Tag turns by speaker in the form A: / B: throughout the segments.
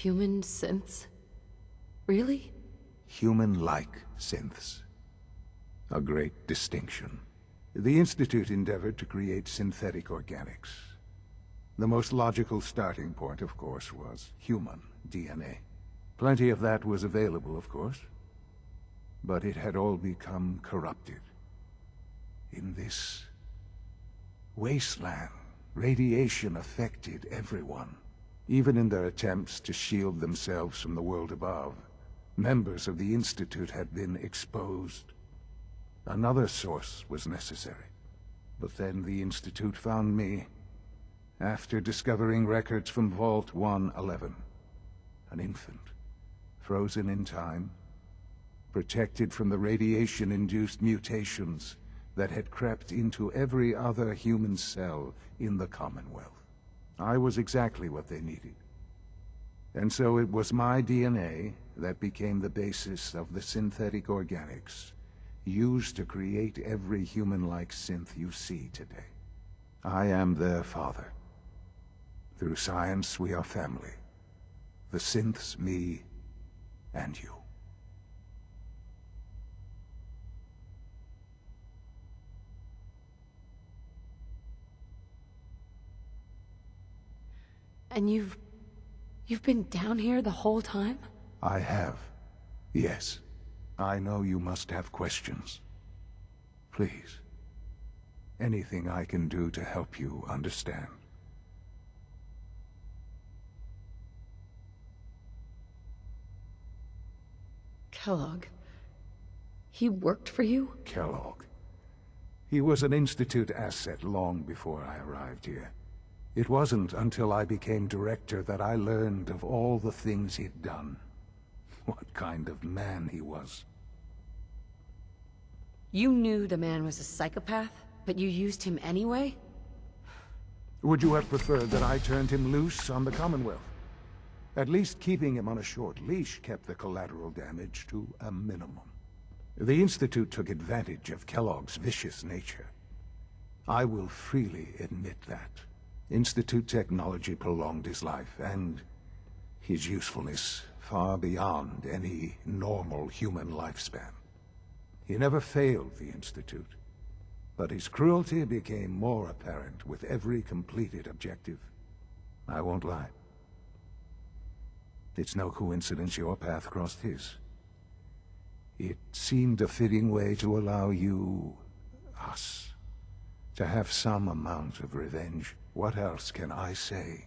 A: Human synths? Really?
B: Human-like synths. A great distinction. The Institute endeavored to create synthetic organics. The most logical starting point, of course, was human DNA. Plenty of that was available, of course. But it had all become corrupted. In this wasteland, radiation affected everyone. Even in their attempts to shield themselves from the world above, members of the Institute had been exposed. Another source was necessary. But then the Institute found me, after discovering records from Vault 111. An infant, frozen in time, protected from the radiation-induced mutations that had crept into every other human cell in the Commonwealth. I was exactly what they needed. And so it was my DNA that became the basis of the synthetic organics used to create every human-like synth you see today. I am their father. Through science, we are family. The synths, me, and you.
A: And you've been down here the whole time?
B: I have. Yes. I know you must have questions. Please. Anything I can do to help you understand.
A: Kellogg. He worked for you?
B: Kellogg. He was an Institute asset long before I arrived here. It wasn't until I became director that I learned of all the things he'd done. What kind of man he was.
A: You knew the man was a psychopath, but you used him anyway?
B: Would you have preferred that I turned him loose on the Commonwealth? At least keeping him on a short leash kept the collateral damage to a minimum. The Institute took advantage of Kellogg's vicious nature. I will freely admit that. Institute technology prolonged his life, and his usefulness far beyond any normal human lifespan. He never failed the Institute, but his cruelty became more apparent with every completed objective. I won't lie. It's no coincidence your path crossed his. It seemed a fitting way to allow you, us, to have some amount of revenge. What else can I say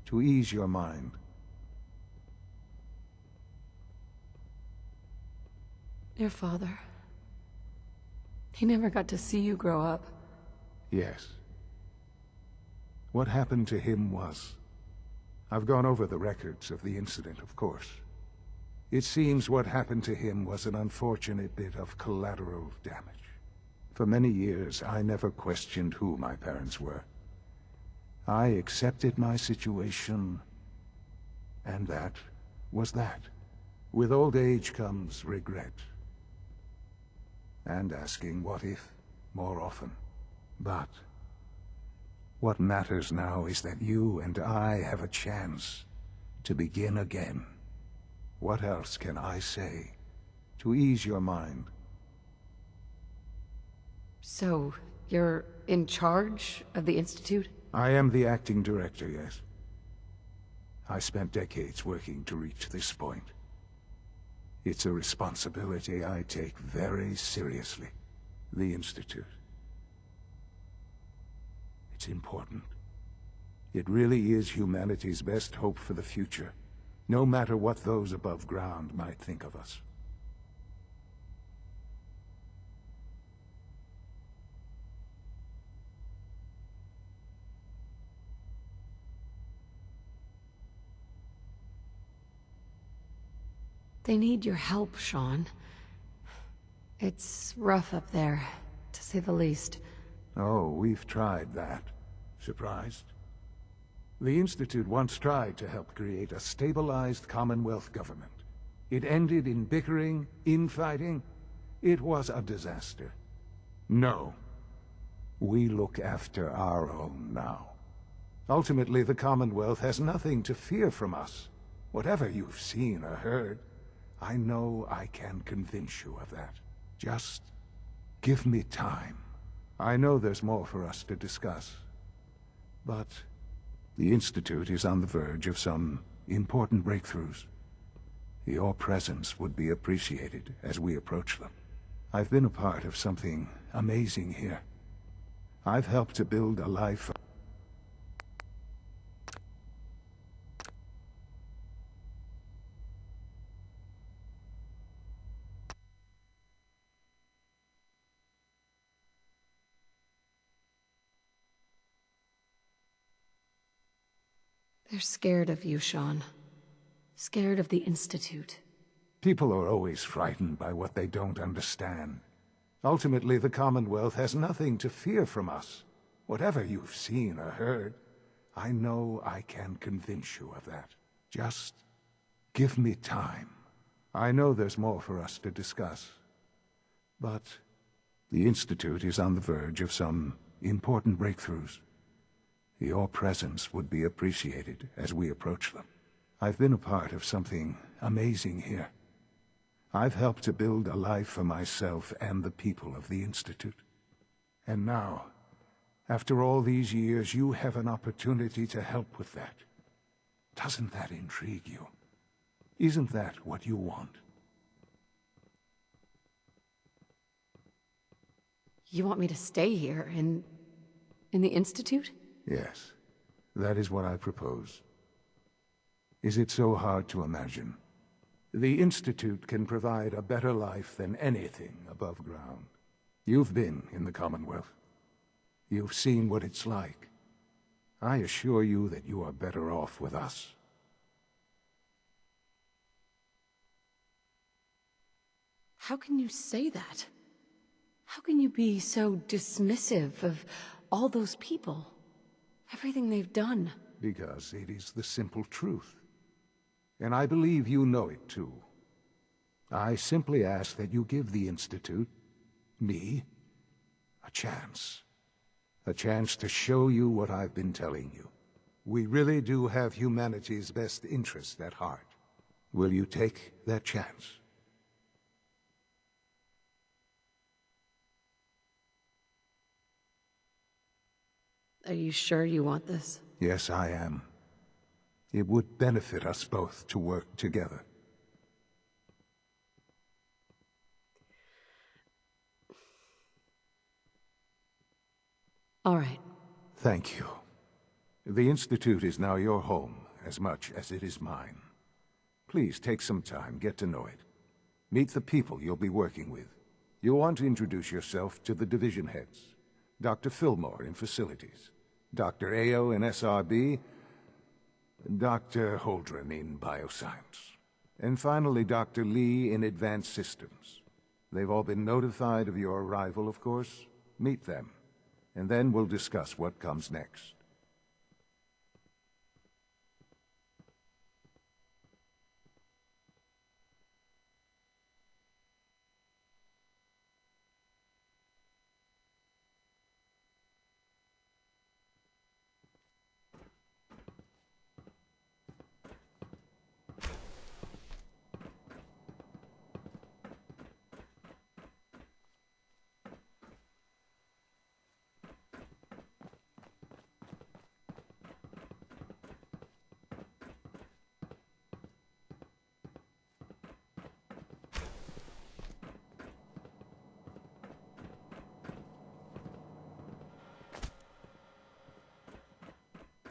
B: to ease your mind?
A: Your father. He never got to see you grow up.
B: Yes. What happened to him was... I've gone over the records of the incident, of course. It seems what happened to him was an unfortunate bit of collateral damage. For many years, I never questioned who my parents were. I accepted my situation, and that was that. With old age comes regret. And asking what if more often. But what matters now is that you and I have a chance to begin again. What else can I say to ease your mind?
A: So, you're in charge of the Institute?
B: I am the acting director, yes. I spent decades working to reach this point. It's a responsibility I take very seriously. The Institute. It's important. It really is humanity's best hope for the future, no matter what those above ground might think of us.
A: They need your help, Sean. It's rough up there, to say the least.
B: Oh, we've tried that. Surprised? The Institute once tried to help create a stabilized Commonwealth government. It ended in bickering, infighting. It was a disaster. No. We look after our own now. Ultimately, the Commonwealth has nothing to fear from us. Whatever you've seen or heard, I know I can convince you of that. Just give me time. I know there's more for us to discuss, but the Institute is on the verge of some important breakthroughs. Your presence would be appreciated as we approach them. I've been a part of something amazing here. I've helped to build a life.
A: They're scared of you, Sean. Scared of the Institute.
B: People are always frightened by what they don't understand. Ultimately, the Commonwealth has nothing to fear from us. Whatever you've seen or heard, I know I can convince you of that. Just give me time. I know there's more for us to discuss, but the Institute is on the verge of some important breakthroughs. Your presence would be appreciated as we approach them. I've been a part of something amazing here. I've helped to build a life for myself and the people of the Institute. And now, after all these years, you have an opportunity to help with that. Doesn't that intrigue you? Isn't that what you want?
A: You want me to stay here, in the Institute?
B: Yes, that is what I propose. Is it so hard to imagine? The Institute can provide a better life than anything above ground. You've been in the Commonwealth. You've seen what it's like. I assure you that you are better off with us.
A: How can you say that? How can you be so dismissive of all those people? Everything they've done.
B: Because it is the simple truth. And I believe you know it too. I simply ask that you give the Institute, me, a chance. A chance to show you what I've been telling you. We really do have humanity's best interest at heart. Will you take that chance?
A: Are you sure you want this?
B: Yes, I am. It would benefit us both to work together.
A: All right.
B: Thank you. The Institute is now your home, as much as it is mine. Please take some time, get to know it. Meet the people you'll be working with. You'll want to introduce yourself to the division heads. Dr. Fillmore in Facilities, Dr. Ayo in SRB, Dr. Holdren in Bioscience, and finally Dr. Lee in Advanced Systems. They've all been notified of your arrival, of course. Meet them, and then we'll discuss what comes next.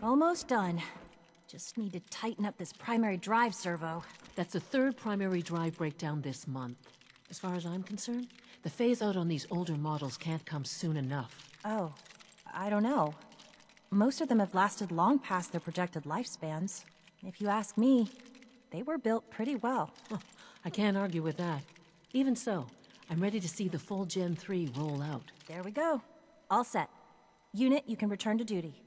C: Almost done. Just need to tighten up this primary drive servo.
D: That's the third primary drive breakdown this month. As far as I'm concerned, the phase-out on these older models can't come soon enough.
C: Oh, I don't know. Most of them have lasted long past their projected lifespans. If you ask me, they were built pretty well.
D: I can't argue with that. Even so, I'm ready to see the full Gen 3 roll out.
C: There we go. All set. Unit, you can return to duty.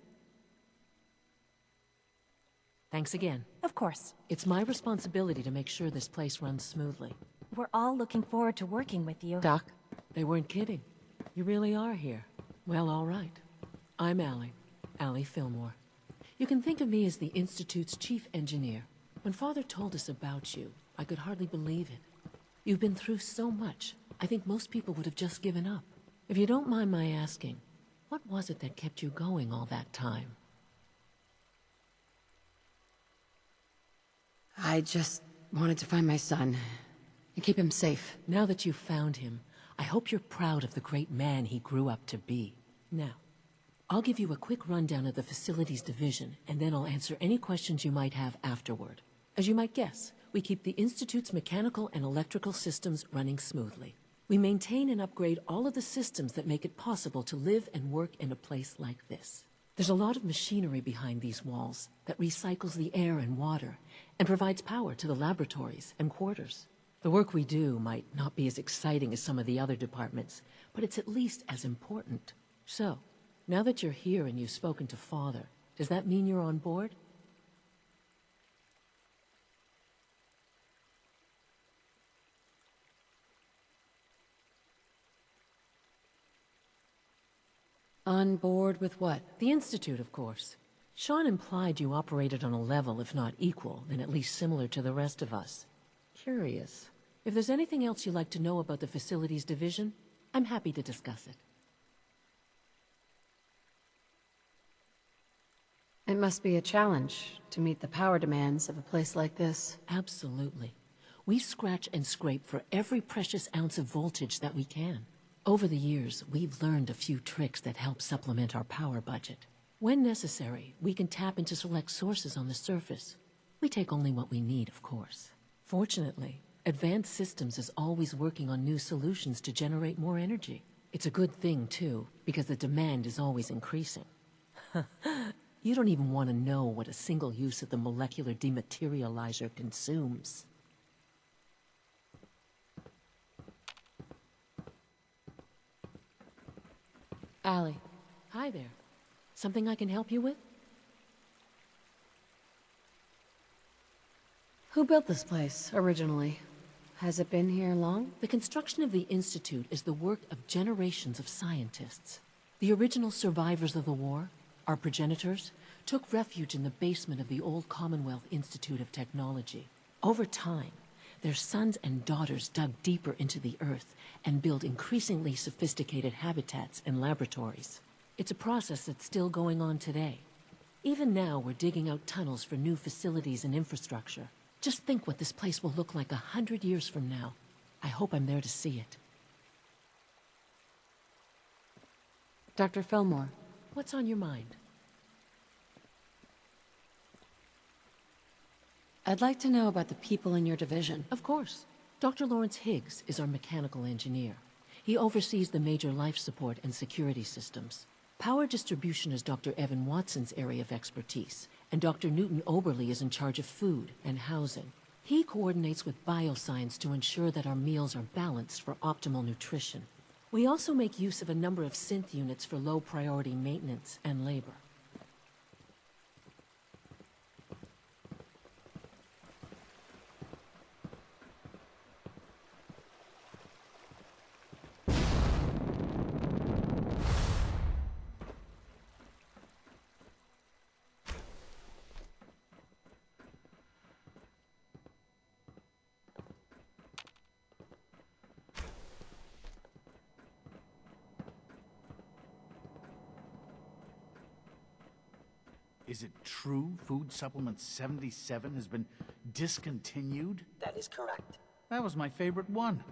D: Thanks again.
C: Of course.
D: It's my responsibility to make sure this place runs smoothly.
C: We're all looking forward to working with you.
A: Doc?
D: They weren't kidding. You really are here. Well, all right. I'm Allie Fillmore. You can think of me as the Institute's chief engineer. When Father told us about you, I could hardly believe it. You've been through so much, I think most people would have just given up. If you don't mind my asking, what was it that kept you going all that time?
A: I just wanted to find my son and keep him safe.
D: Now that you've found him, I hope you're proud of the great man he grew up to be. Now, I'll give you a quick rundown of the Facilities Division, and then I'll answer any questions you might have afterward. As you might guess, we keep the Institute's mechanical and electrical systems running smoothly. We maintain and upgrade all of the systems that make it possible to live and work in a place like this. There's a lot of machinery behind these walls that recycles the air and water and provides power to the laboratories and quarters. The work we do might not be as exciting as some of the other departments, but it's at least as important. So, now that you're here and you've spoken to Father, does that mean you're on board?
A: On board with what?
D: The Institute, of course. Sean implied you operated on a level, if not equal, then at least similar to the rest of us. Curious. If there's anything else you'd like to know about the Facilities Division, I'm happy to discuss it.
A: It must be a challenge to meet the power demands of a place like this.
D: Absolutely. We scratch and scrape for every precious ounce of voltage that we can. Over the years, we've learned a few tricks that help supplement our power budget. When necessary, we can tap into select sources on the surface. We take only what we need, of course. Fortunately, Advanced Systems is always working on new solutions to generate more energy. It's a good thing, too, because the demand is always increasing. You don't even want to know what a single use of the molecular dematerializer consumes.
A: Allie.
D: Hi there. Something I can help you with?
A: Who built this place, originally? Has it been here long?
D: The construction of the Institute is the work of generations of scientists. The original survivors of the war, our progenitors, took refuge in the basement of the old Commonwealth Institute of Technology. Over time, their sons and daughters dug deeper into the earth and built increasingly sophisticated habitats and laboratories. It's a process that's still going on today. Even now, we're digging out tunnels for new facilities and infrastructure. Just think what this place will look like 100 years from now. I hope I'm there to see it.
A: Dr. Fillmore.
D: What's on your mind?
A: I'd like to know about the people in your division.
D: Of course. Dr. Lawrence Higgs is our mechanical engineer. He oversees the major life support and security systems. Power distribution is Dr. Evan Watson's area of expertise, and Dr. Newton Oberly is in charge of food and housing. He coordinates with bioscience to ensure that our meals are balanced for optimal nutrition. We also make use of a number of synth units for low-priority maintenance and labor.
E: Is it true Food Supplement 77 has been discontinued?
F: That is correct.
E: That was my favorite one.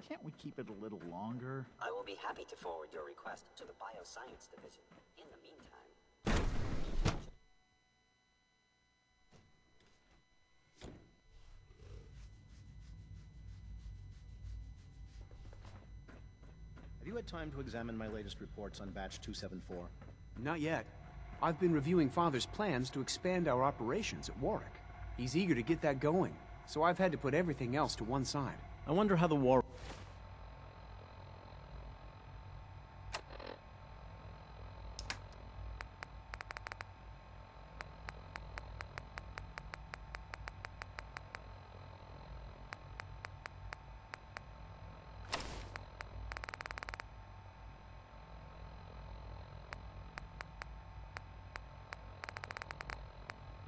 E: Can't we keep it a little longer?
F: I will be happy to forward your request to the Bioscience Division. In the meantime...
G: Have you had time to examine my latest reports on Batch 274?
H: Not yet. I've been reviewing Father's plans to expand our operations at Warwick. He's eager to get that going, so I've had to put everything else to one side.
G: I wonder how the war...